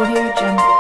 Audio Jungle.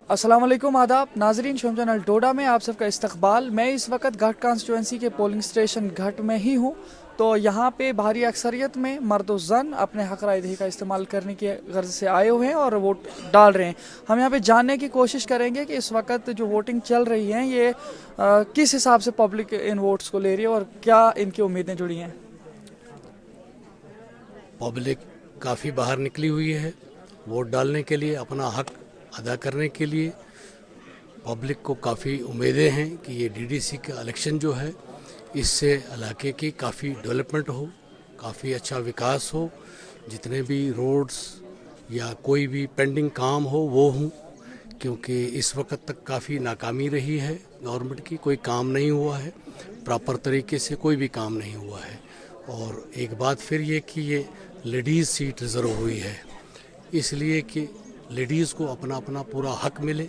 अस्सलाम वालेकुम, आदाब नाजरीन। शोम चैनल डोडा में आप सबका इस्तकबाल। मैं इस वक्त घाट कॉन्स्टिट्यूंसी के पोलिंग स्टेशन घाट में ही हूँ। तो यहाँ पे भारी अक्सरियत में मर्द और जन अपने हक राय दही का इस्तेमाल करने की गर्ज से आए हुए हैं और वोट डाल रहे हैं। हम यहाँ पे जानने की कोशिश करेंगे कि इस वक्त जो वोटिंग चल रही है ये किस हिसाब से पब्लिक इन वोट्स को ले रही है और क्या इनकी उम्मीदें जुड़ी हैं। पब्लिक काफ़ी बाहर निकली हुई है वोट डालने के लिए, अपना हक अदा करने के लिए। पब्लिक को काफ़ी उम्मीदें हैं कि ये डीडीसी का इलेक्शन जो है इससे इलाके की काफ़ी डेवलपमेंट हो, काफ़ी अच्छा विकास हो, जितने भी रोड्स या कोई भी पेंडिंग काम हो वो हों, क्योंकि इस वक्त तक काफ़ी नाकामी रही है गवर्नमेंट की। कोई काम नहीं हुआ है प्रॉपर तरीके से, कोई भी काम नहीं हुआ है। और एक बात फिर ये कि ये लेडीज़ सीट रिज़र्व हुई है, इसलिए कि लेडीज़ को अपना अपना पूरा हक मिले,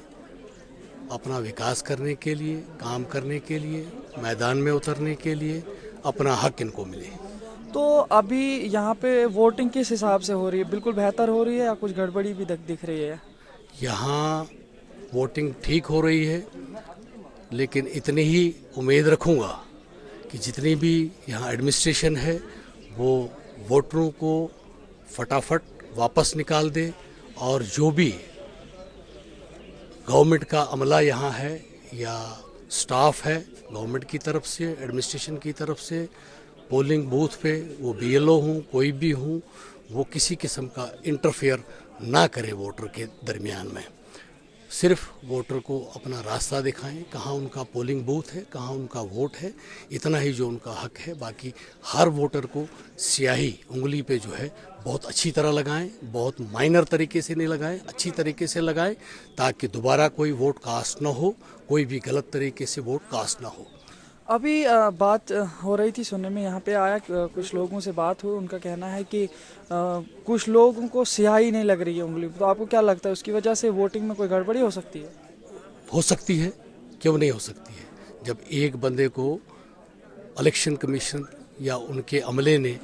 अपना विकास करने के लिए, काम करने के लिए, मैदान में उतरने के लिए अपना हक इनको मिले। तो अभी यहाँ पे वोटिंग किस हिसाब से हो रही है? बिल्कुल बेहतर हो रही है या कुछ गड़बड़ी भी दिख रही है? यहाँ वोटिंग ठीक हो रही है, लेकिन इतनी ही उम्मीद रखूँगा कि जितनी भी यहाँ एडमिनिस्ट्रेशन है वो वोटरों को फटाफट वापस निकाल दे और जो भी गवर्नमेंट का अमला यहाँ है या स्टाफ है गवर्नमेंट की तरफ से, एडमिनिस्ट्रेशन की तरफ से, पोलिंग बूथ पे वो बीएलओ हूँ कोई भी हूँ, वो किसी किस्म का इंटरफेयर ना करे वोटर के दरमियान में। सिर्फ वोटर को अपना रास्ता दिखाएं, कहाँ उनका पोलिंग बूथ है, कहाँ उनका वोट है, इतना ही जो उनका हक है। बाकी हर वोटर को स्याही उंगली पे जो है बहुत अच्छी तरह लगाएं, बहुत माइनर तरीके से नहीं लगाएं, अच्छी तरीके से लगाएं, ताकि दोबारा कोई वोट कास्ट ना हो, कोई भी गलत तरीके से वोट कास्ट ना हो। अभी बात हो रही थी, सुनने में यहाँ पे आया, कुछ लोगों से बात हुई, उनका कहना है कि कुछ लोगों को स्याही नहीं लग रही है उंगली। तो आपको क्या लगता है उसकी वजह से वोटिंग में कोई गड़बड़ी हो सकती है? हो सकती है, क्यों नहीं हो सकती है। जब एक बंदे को इलेक्शन कमीशन या उनके अमले ने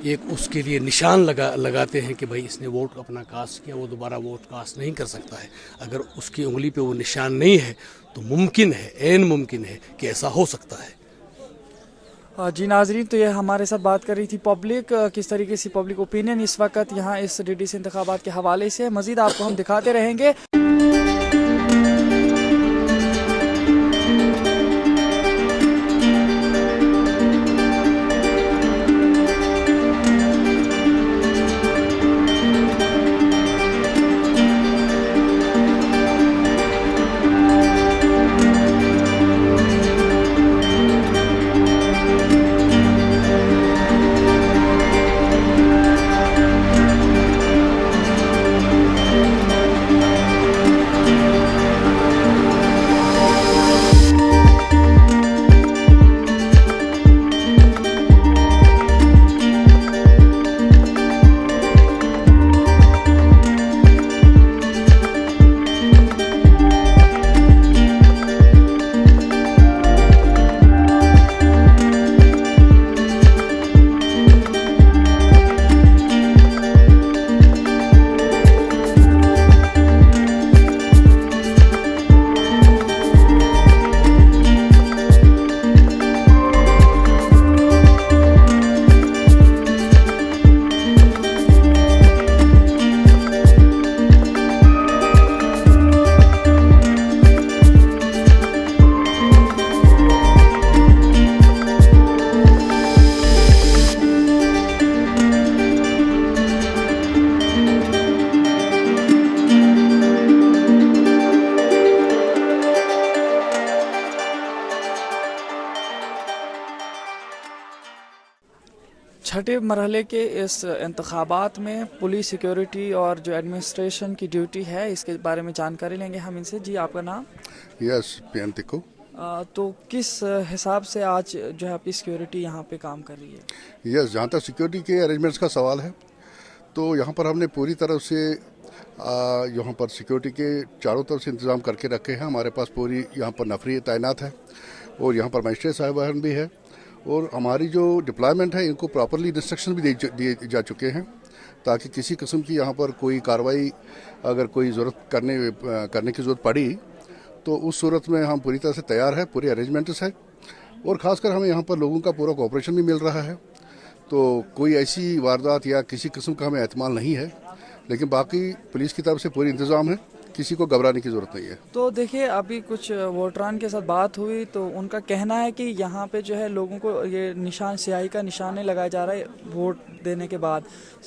एक उसके लिए निशान लगाते हैं कि भाई इसने वोट अपना कास्ट किया, वो दोबारा वोट कास्ट नहीं कर सकता है। अगर उसकी उंगली पे वो निशान नहीं है तो मुमकिन है, ऐन मुमकिन है कि ऐसा हो सकता है। जी नाजरीन, तो ये हमारे साथ बात कर रही थी पब्लिक, किस तरीके से पब्लिक ओपिनियन इस वक्त यहाँ इस डीडीसी इंतखाबात के हवाले से। मजीद आपको हम दिखाते रहेंगे। छठे मरहले के इस इंतखाबात में पुलिस सिक्योरिटी और जो एडमिनिस्ट्रेशन की ड्यूटी है इसके बारे में जानकारी लेंगे हम इनसे। जी आपका नाम? यस पेंटिको। तो किस हिसाब से आज जो है आपकी सिक्योरिटी यहाँ पे काम कर रही है? यस, जहाँ तक सिक्योरिटी के अरेंजमेंट्स का सवाल है तो यहाँ पर हमने पूरी तरफ से यहाँ पर सिक्योरिटी के चारों तरफ से इंतज़ाम करके रखे हैं। हमारे पास पूरी यहाँ पर नफरी तैनात है और यहाँ पर मजिस्ट्रेट साहिबान भी है और हमारी जो डिप्लॉयमेंट है इनको प्रॉपरली इंस्ट्रक्शन भी दिए जा चुके हैं ताकि किसी किस्म की यहाँ पर कोई कार्रवाई अगर कोई ज़रूरत करने की ज़रूरत पड़ी तो उस सूरत में हम पूरी तरह से तैयार है, पूरे अरेंजमेंट्स है और ख़ासकर हमें यहाँ पर लोगों का पूरा कोऑपरेशन भी मिल रहा है। तो कोई ऐसी वारदात या किसी किस्म का हमें एहतमाल नहीं है, लेकिन बाकी पुलिस की तरफ से पूरी इंतज़ाम है, किसी को घबराने की ज़रूरत नहीं है। तो देखिए अभी कुछ वोटरान के साथ बात हुई तो उनका कहना है कि यहाँ पे जो है लोगों को ये निशान स्याही का निशान नहीं लगाया जा रहा है वोट देने के बाद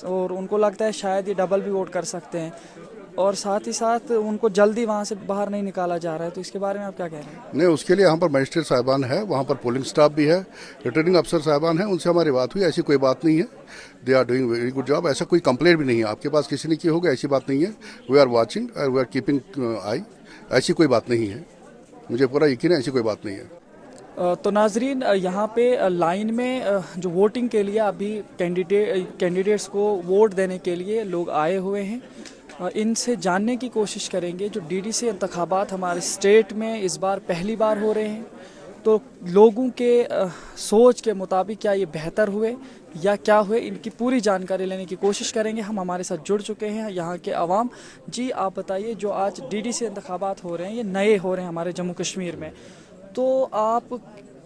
और उनको लगता है शायद ये डबल भी वोट कर सकते हैं और साथ ही साथ उनको जल्दी वहाँ से बाहर नहीं निकाला जा रहा है। तो इसके बारे में आप क्या कह रहे हैं? नहीं, उसके लिए यहाँ पर मजिस्ट्रेट साहिबान है, वहाँ पर पोलिंग स्टाफ भी है, रिटर्निंग अफसर साहिबान है, उनसे हमारी बात हुई, ऐसी कोई बात नहीं है। They are doing very good job. ऐसा कोई कंप्लेंट भी नहीं है आपके पास किसी ने की होगा, ऐसी बात नहीं है। वी आर वॉचिंग और वी आर कीपिंग आई, ऐसी कोई बात नहीं है, मुझे पूरा यकीन है ऐसी कोई बात नहीं है। तो नाजरीन यहाँ पे लाइन में जो वोटिंग के लिए अभी कैंडिडेट्स को वोट देने के लिए लोग आए हुए हैं। इनसे जानने की कोशिश करेंगे जो डीडीसी इंतखाबात हमारे स्टेट में इस बार पहली बार हो रहे हैं तो लोगों के सोच के मुताबिक क्या ये बेहतर हुए या क्या हुए, इनकी पूरी जानकारी लेने की कोशिश करेंगे। हम हमारे साथ जुड़ चुके हैं यहाँ के अवाम। जी आप बताइए, जो आज डीडीसी इंतखाबात हो रहे हैं ये नए हो रहे हैं हमारे जम्मू कश्मीर में, तो आप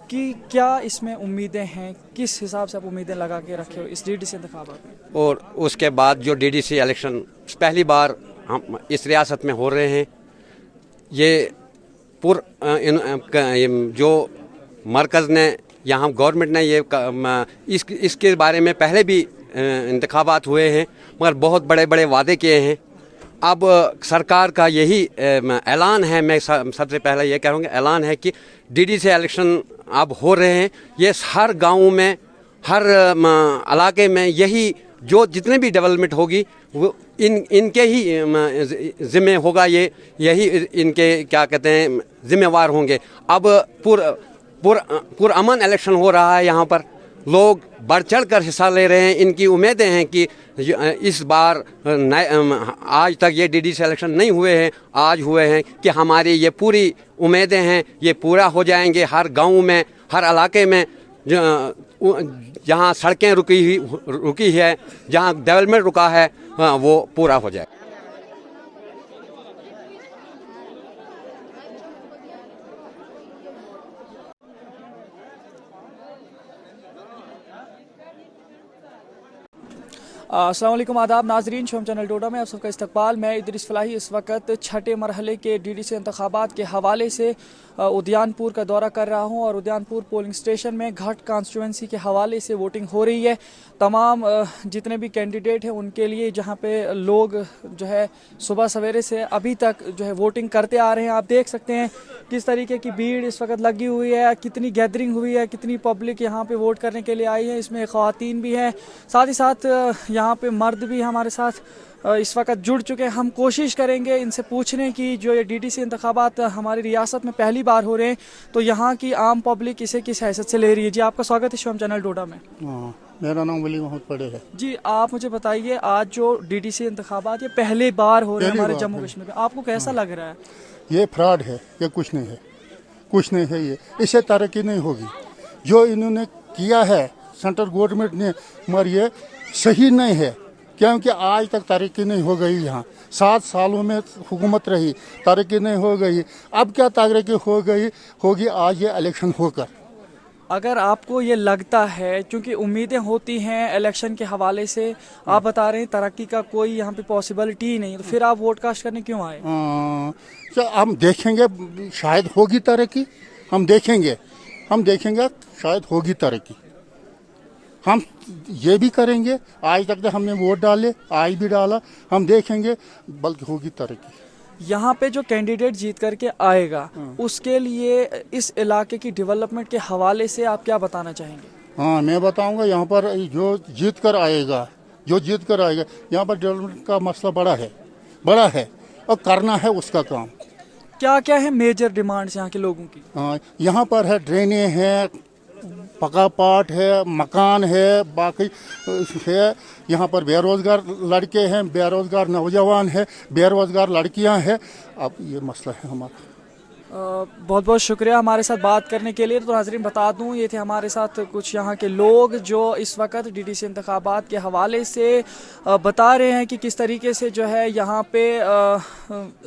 कि क्या इसमें उम्मीदें हैं, किस हिसाब से आप उम्मीदें लगा के रखे हो इस डीडीसी इंतखाबात में? और उसके बाद जो डीडीसी इलेक्शन पहली बार हम इस रियासत में हो रहे हैं, ये जो मरकज़ ने यहाँ गवर्नमेंट ने ये इसके बारे में पहले भी इंतखाबात हुए हैं मगर बहुत बड़े बड़े वादे किए हैं। अब सरकार का यही ऐलान है, मैं सबसे पहले ये कहूँगा ऐलान है कि डीडीसी इलेक्शन अब हो रहे हैं। ये हर गांव में हर इलाके में यही जो जितने भी डेवलपमेंट होगी वो इनके ही ज़िम्मे होगा, यही इनके क्या कहते हैं जिम्मेवार होंगे। अब पूरा अमन इलेक्शन हो रहा है, यहाँ पर लोग बढ़ चढ़ कर हिस्सा ले रहे हैं। इनकी उम्मीदें हैं कि इस बार आज तक ये डीडीसी इलेक्शन नहीं हुए हैं, आज हुए हैं, कि हमारी ये पूरी उम्मीदें हैं ये पूरा हो जाएंगे। हर गांव में हर इलाके में जहाँ सड़कें रुकी है, जहाँ डेवलपमेंट रुका है, वो पूरा हो जाए। अस्सलाम वालेकुम, आदाब नाजरीन, शोम चैनल डोडा में आप सबका इस्तकबाल। मैं इदरीस फलाही इस वक्त छठे मरहले के डीडीसी इंतखाबात के हवाले से उद्यानपुर का दौरा कर रहा हूं और उद्यानपुर पोलिंग स्टेशन में घाट कॉन्स्टिट्यूंसी के हवाले से वोटिंग हो रही है। तमाम जितने भी कैंडिडेट हैं उनके लिए जहां पे लोग जो है सुबह सवेरे से अभी तक जो है वोटिंग करते आ रहे हैं। आप देख सकते हैं किस तरीके की भीड़ इस वक्त लगी हुई है, कितनी गैदरिंग हुई है, कितनी पब्लिक यहाँ पे वोट करने के लिए आई है। इसमें ख़वातीन भी हैं, साथ ही साथ यहाँ पे मर्द भी हमारे साथ इस वक्त जुड़ चुके हैं। हम कोशिश करेंगे इनसे पूछने की, जो ये डीडीसी इंतखाबात हमारी रियासत में पहली बार हो रहे हैं तो यहाँ की आम पब्लिक इसे किस हैसियत से ले रही है। जी आपका स्वागत है शोम चैनल डोडा में। मेरा नाम वली मोहम्मद पड़े है। जी आप मुझे बताइए, आज जो डीडीसी इंतखाबात ये पहली बार हो रहे हैं हमारे जम्मू कश्मीर में, आपको कैसा लग रहा है? ये फ्रॉड है, ये कुछ नहीं है, कुछ नहीं है, ये इससे तरक्की नहीं होगी। जो इन्होंने किया है सेंट्रल गवर्नमेंट ने, मगर ये सही नहीं है, क्योंकि आज तक तरक्की नहीं हो गई। यहाँ 7 सालों में हुकूमत रही, तरक्की नहीं हो गई। अब क्या तरक्की हो गई होगी आज ये इलेक्शन होकर? अगर आपको ये लगता है, क्योंकि उम्मीदें होती हैं इलेक्शन के हवाले से, आप बता रहे हैं तरक्की का कोई यहाँ पे पॉसिबिलिटी ही नहीं, तो फिर आप वोट कास्ट करने क्यों आए? तो हम देखेंगे, शायद होगी तरक्की, हम देखेंगे शायद होगी तरक्की। हम ये भी करेंगे, आज तक तो हमने वोट डाले, आज भी डाला, हम देखेंगे बल्कि होगी तरक्की। यहाँ पे जो कैंडिडेट जीत करके आएगा उसके लिए इस इलाके की डेवलपमेंट के हवाले से आप क्या बताना चाहेंगे? हाँ, मैं बताऊंगा यहाँ पर जो जीत कर आएगा यहाँ पर डेवलपमेंट का मसला बड़ा है और करना है उसका काम। क्या क्या है मेजर डिमांड्स यहाँ के लोगों की? हाँ, यहाँ पर है ड्रेनें है, पका पाट है, मकान है, बाकी है। यहाँ पर बेरोजगार लड़के हैं, बेरोजगार नौजवान है, बेरोजगार लड़कियां हैं। अब ये मसला है हमारा। बहुत बहुत शुक्रिया हमारे साथ बात करने के लिए। तो नाजरीन बता दूं, ये थे हमारे साथ कुछ यहाँ के लोग जो इस वक्त डीडीसी इंतखाबात के हवाले से बता रहे हैं कि किस तरीके से जो है यहाँ पे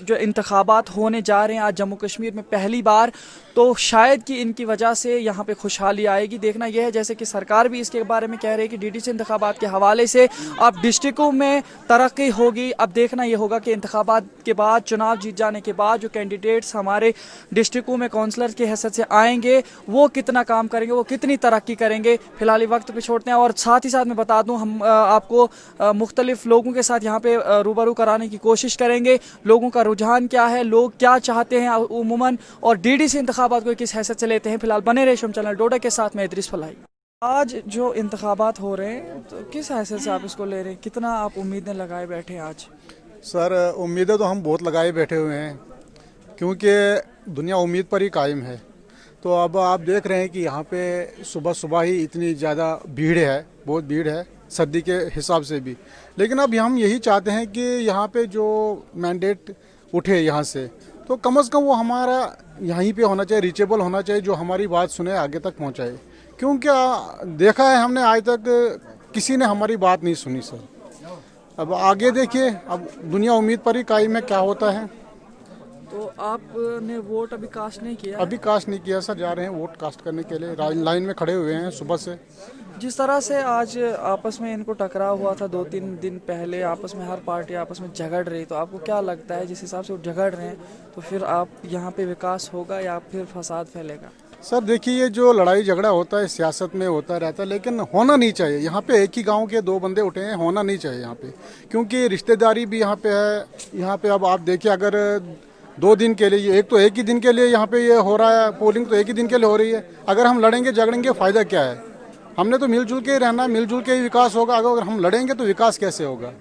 जो इंतखाबात होने जा रहे हैं आज जम्मू कश्मीर में पहली बार, तो शायद कि इनकी वजह से यहाँ पे खुशहाली आएगी। देखना यह है, जैसे कि सरकार भी इसके बारे में कह रही है कि डीडीसी इंतखाबात के हवाले से अब डिस्ट्रिक्टों में तरक्की होगी। अब देखना यह होगा कि इंतखाबात के बाद, चुनाव जीत जाने के बाद जो कैंडिडेट्स हमारे डिस्ट्रिक्टों में काउंसलर की हैसियत से आएंगे वो कितना काम करेंगे, वो कितनी तरक्की करेंगे। फिलहाल वक्त पे छोड़ते हैं। और साथ ही साथ मैं बता दूं, हम आपको मुख्तलिफ लोगों के साथ यहाँ पे रूबरू कराने की कोशिश करेंगे। लोगों का रुझान क्या है, लोग क्या चाहते हैं उमूमन, और डीडीसी इंतखाबात को किस हैसियत से लेते हैं। फिलहाल बने रहे शोम चैनल डोडा के साथ में इद्रिस फलाई। आज जो इंतखाबात हो रहे हैं तो किस हैसियत से आप इसको ले रहे हैं, कितना आप उम्मीदें लगाए बैठे हैं आज? सर, उम्मीदें तो हम बहुत लगाए बैठे हुए हैं क्योंकि दुनिया उम्मीद पर ही कायम है। तो अब आप देख रहे हैं कि यहाँ पे सुबह सुबह ही इतनी ज़्यादा भीड़ है, बहुत भीड़ है सर्दी के हिसाब से भी। लेकिन अब हम यही चाहते हैं कि यहाँ पे जो मैंडेट उठे यहाँ से, तो कम से कम वो हमारा यहीं पे होना चाहिए, रीचेबल होना चाहिए, जो हमारी बात सुने, आगे तक पहुँचाए। क्योंकि देखा है हमने आज तक किसी ने हमारी बात नहीं सुनी सर। अब आगे देखिए, अब दुनिया उम्मीद पर ही कायम है, क्या होता है। तो आपने वोट अभी कास्ट नहीं किया? अभी कास्ट नहीं किया सर, जा रहे हैं वोट कास्ट करने के लिए, लाइन में खड़े हुए हैं सुबह से। जिस तरह से आज आपस में इनको टकराव हुआ था 2-3 दिन पहले, आपस में हर पार्टी आपस में झगड़ रही, तो आपको क्या लगता है जिस हिसाब से वो झगड़ रहे हैं तो फिर आप यहाँ पे विकास होगा या फिर फसाद फैलेगा? सर देखिए, ये जो लड़ाई झगड़ा होता है सियासत में होता रहता है, लेकिन होना नहीं चाहिए। यहाँ पे एक ही गांव के 2 बंदे उठे हैं, होना नहीं चाहिए यहाँ पे, क्योंकि रिश्तेदारी भी यहाँ पे है। यहाँ पे अब आप देखिए, अगर 2 दिन के लिए, एक ही दिन के लिए यहाँ पे ये हो रहा है, पोलिंग तो एक ही दिन के लिए हो रही है। अगर हम लड़ेंगे झगड़ेंगे फ़ायदा क्या है? हमने तो मिलजुल के ही रहना, मिलजुल के ही विकास होगा। अगर हम लड़ेंगे तो विकास कैसे होगा?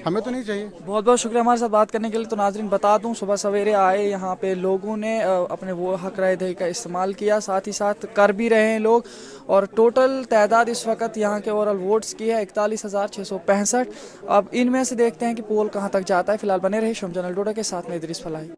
हमें तो नहीं चाहिए। बहुत बहुत शुक्रिया हमारे साथ बात करने के लिए। तो नाजरीन बता दूं, सुबह सवेरे आए यहाँ पे लोगों ने अपने वो हक राय दही का इस्तेमाल किया, साथ ही साथ कर भी रहे हैं लोग। और टोटल तादाद इस वक्त यहाँ के ओवरऑल वोट्स की है 41,665। अब इनमें से देखते हैं कि पोल कहाँ तक जाता है। फिलहाल बने रहे शोम चैनल डोडा के साथ में इद्रिस फलाई।